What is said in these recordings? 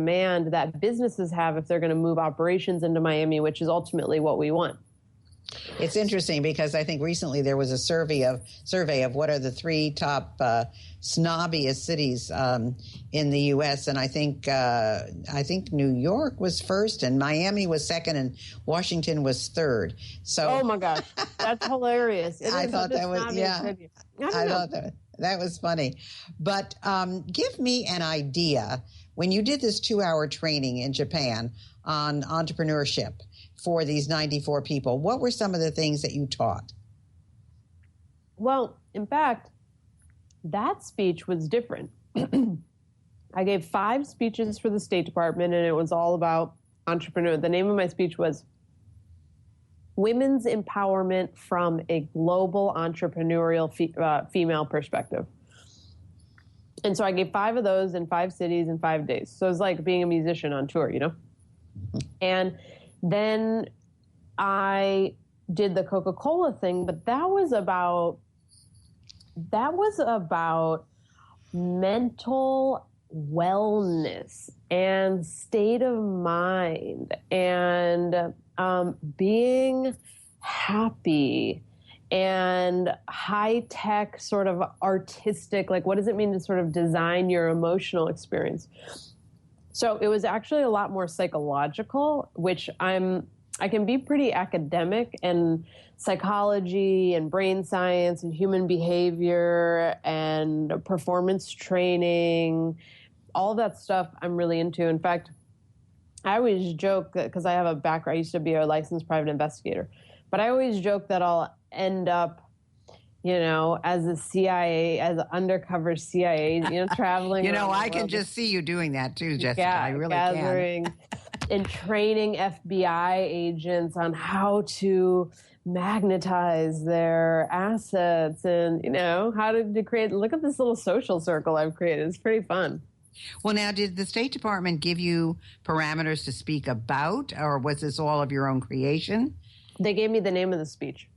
demand that businesses have if they're going to move operations into Miami, which is ultimately what we want. It's interesting because I think recently there was a survey of what are the three top snobbiest cities in the U.S. and I think New York was first, and Miami was second, and Washington was third. So, oh my gosh, that's hilarious! I thought that was I thought that was funny. But give me an idea when you did this 2-hour training in Japan on entrepreneurship for these 94 people. What were some of the things that you taught? Well, in fact, that speech was different. I gave 5 speeches for the State Department, and it was all about entrepreneur. The name of my speech was Women's Empowerment from a Global Entrepreneurial Female Perspective. And so I gave 5 of those in 5 cities in 5 days. So it was like being a musician on tour, you know? And then I did the Coca-Cola thing, but that was about mental wellness and state of mind and being happy and high-tech sort of artistic, like what does it mean to sort of design your emotional experience? So it was actually a lot more psychological, which I can be pretty academic, and psychology and brain science and human behavior and performance training, all that stuff I'm really into. In fact, I always joke that because I have a background, I used to be a licensed private investigator, but I always joke that I'll end up, you know, as a CIA, as an undercover CIA, you know, traveling. You know, I can just see you doing that too, Jessica. I really gathering and training FBI agents on how to magnetize their assets and, you know, how to create, look at this little social circle I've created. It's pretty fun. Well, now, did the State Department give you parameters to speak about, or was this all of your own creation? They gave me the name of the speech.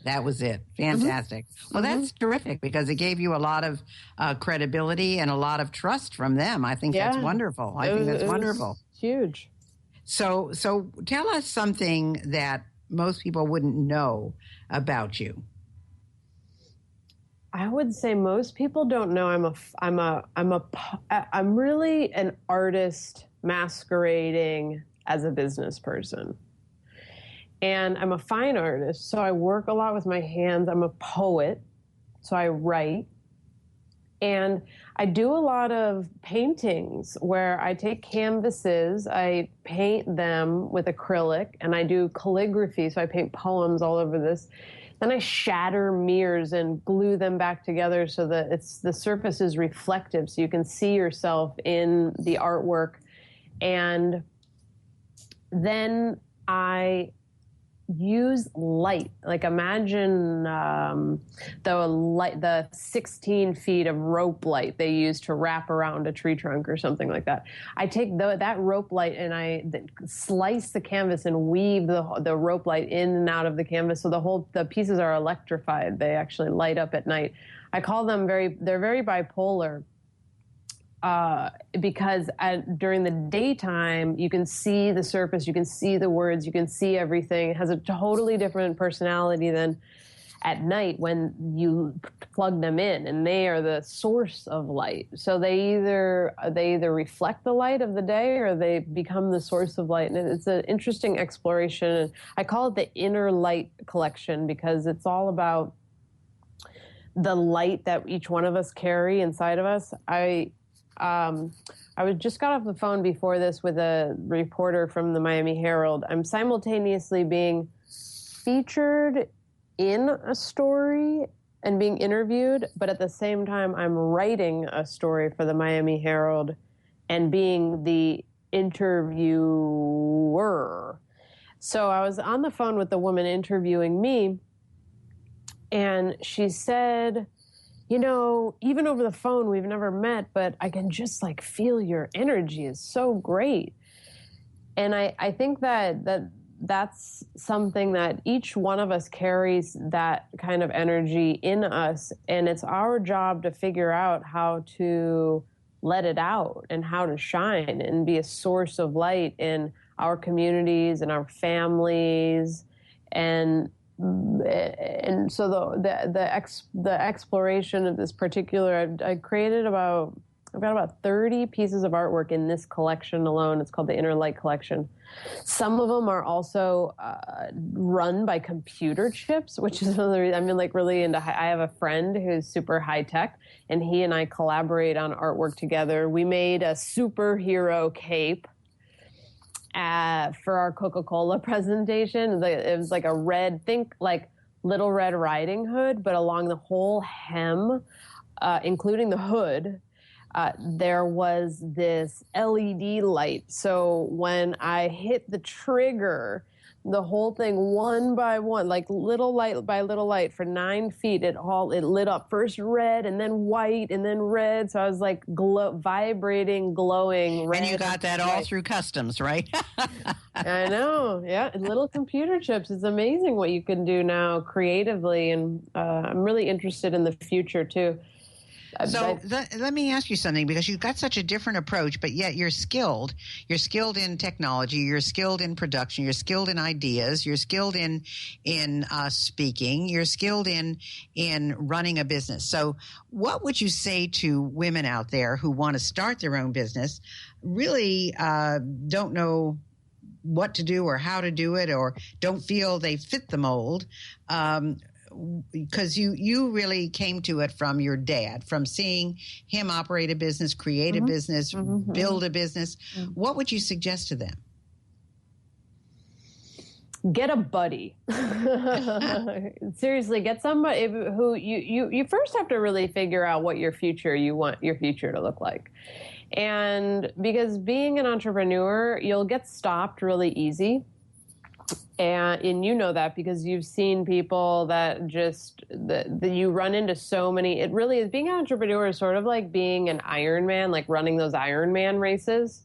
That was it. Fantastic. Mm-hmm. Well, that's terrific because it gave you a lot of credibility and a lot of trust from them. I think that's wonderful. I think that's wonderful. Huge. So tell us something that most people wouldn't know about you. I would say most people don't know I'm really an artist masquerading as a business person. And I'm a fine artist, so I work a lot with my hands. I'm a poet, so I write. And I do a lot of paintings where I take canvases, I paint them with acrylic, and I do calligraphy, so I paint poems all over this. Then I shatter mirrors and glue them back together so that the surface is reflective, so you can see yourself in the artwork. And then I use light. Like imagine the 16 feet of rope light they use to wrap around a tree trunk or something like that. I take that rope light and I slice the canvas and weave the rope light in and out of the canvas, so the pieces are electrified. They actually light up at night. I call them they're very bipolar. Because during the daytime, you can see the surface, you can see the words, you can see everything. It has a totally different personality than at night when you plug them in, and they are the source of light. So they either reflect the light of the day or they become the source of light. And it's an interesting exploration. I call it the inner light collection because it's all about the light that each one of us carry inside of us. I just got off the phone before this with a reporter from the Miami Herald. I'm simultaneously being featured in a story and being interviewed, but at the same time, I'm writing a story for the Miami Herald and being the interviewer. So I was on the phone with the woman interviewing me, and she said, you know, even over the phone, we've never met, but I can just like feel your energy is so great. And I think that's something that each one of us carries, that kind of energy in us. And it's our job to figure out how to let it out and how to shine and be a source of light in our communities and our families. And so the exploration of this particular, I created I've got about 30 pieces of artwork in this collection alone. It's called the Inner Light Collection. Some of them are also run by computer chips, which is another reason. I'm like really into. I have a friend who's super high tech, and he and I collaborate on artwork together. We made a superhero cape for our Coca-Cola presentation. It was like a red, think like Little Red Riding Hood, but along the whole hem, including the hood, there was this LED light. So when I hit the trigger, the whole thing one by one, like little light by little light for 9 feet, it lit up first red and then white and then red. So I was like vibrating, glowing red. And you got that all through customs, right? I know. Yeah. Little computer chips. It's amazing what you can do now creatively. And I'm really interested in the future too. So let me ask you something, because you've got such a different approach, but yet you're skilled. You're skilled in technology. You're skilled in production. You're skilled in ideas. You're skilled in speaking. You're skilled in running a business. So what would you say to women out there who want to start their own business, really don't know what to do or how to do it, or don't feel they fit the mold? Because you really came to it from your dad, from seeing him operate a business, create a business, build a business. What would you suggest to them? Get a buddy. Seriously, get somebody who you first have to really figure out what you want your future to look like. And because being an entrepreneur, you'll get stopped really easy. And you know that because you've seen people that you run into so many. It really is, being an entrepreneur is sort of like being an Ironman, like running those Ironman races.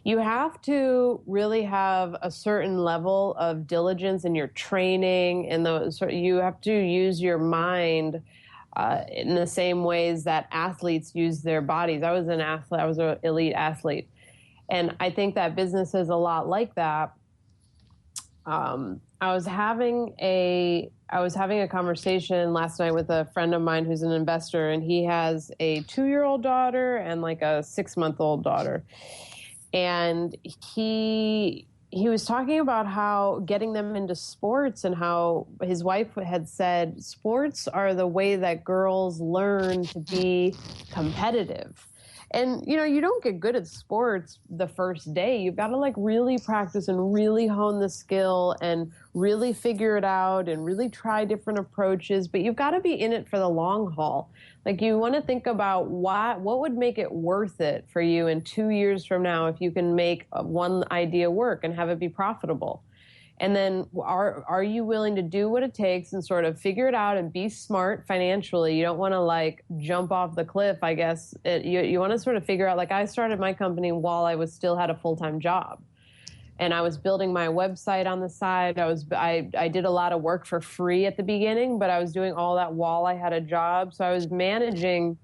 You have to really have a certain level of diligence in your training, and you have to use your mind in the same ways that athletes use their bodies. I was an athlete. I was an elite athlete, and I think that business is a lot like that. I was having a conversation last night with a friend of mine who's an investor, and he has a 2-year-old daughter and like a 6-month-old daughter. And he was talking about how getting them into sports, and how his wife had said sports are the way that girls learn to be competitive. And, you don't get good at sports the first day. You've got to like really practice and really hone the skill and really figure it out and really try different approaches. But you've got to be in it for the long haul. Like, you want to think about what would make it worth it for you in 2 years from now if you can make one idea work and have it be profitable. And then are you willing to do what it takes and sort of figure it out and be smart financially? You don't want to like jump off the cliff, I guess. You want to sort of figure out, like, I started my company while I still had a full-time job. And I was building my website on the side. I did a lot of work for free at the beginning, but I was doing all that while I had a job. So I was managing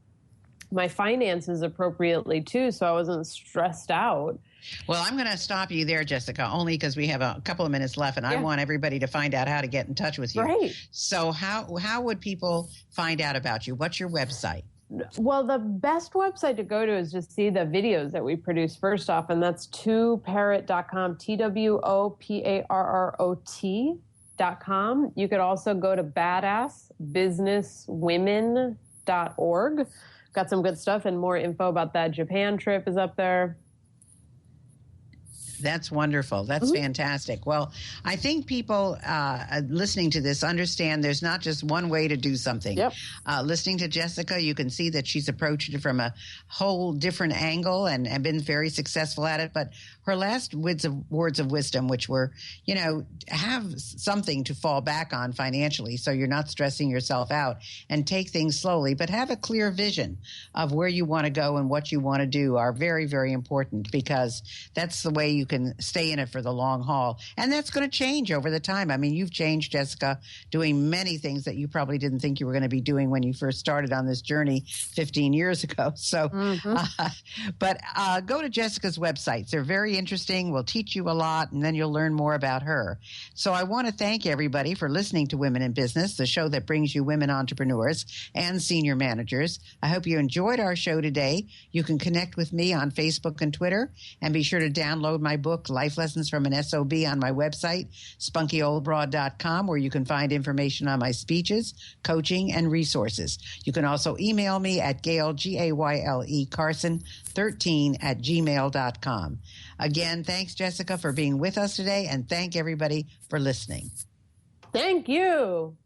my finances appropriately too, so I wasn't stressed out. Well, I'm going to stop you there, Jessica, only because we have a couple of minutes left, and I want everybody to find out how to get in touch with you. Right. So how would people find out about you? What's your website? Well, the best website to go to is just see the videos that we produce first off, and that's twoparrot.com, TWOPARROT.com. You could also go to badassbusinesswomen.org. Got some good stuff, and more info about that Japan trip is up there. That's wonderful. That's fantastic. Well, I think people listening to this understand there's not just one way to do something. Yep. Listening to Jessica, you can see that she's approached it from a whole different angle and been very successful at it. But her last words of wisdom, which were, have something to fall back on financially so you're not stressing yourself out, and take things slowly, but have a clear vision of where you want to go and what you want to do, are very, very important, because that's the way you can stay in it for the long haul. And that's going to change over the time. I mean, you've changed, Jessica, doing many things that you probably didn't think you were going to be doing when you first started on this journey 15 years ago. So, but go to Jessica's websites. They're very interesting. We'll teach you a lot, and then you'll learn more about her. So I want to thank everybody for listening to Women in Business, the show that brings you women entrepreneurs and senior managers. I hope you enjoyed our show today. You can connect with me on Facebook and Twitter, and be sure to download my book, Life Lessons from an SOB, on my website, spunkyoldbroad.com, where you can find information on my speeches, coaching, and resources. You can also email me at Gayle, Gayle Carson 13 at gmail.com. Again, thanks, Jessica, for being with us today, and thank everybody for listening. Thank you.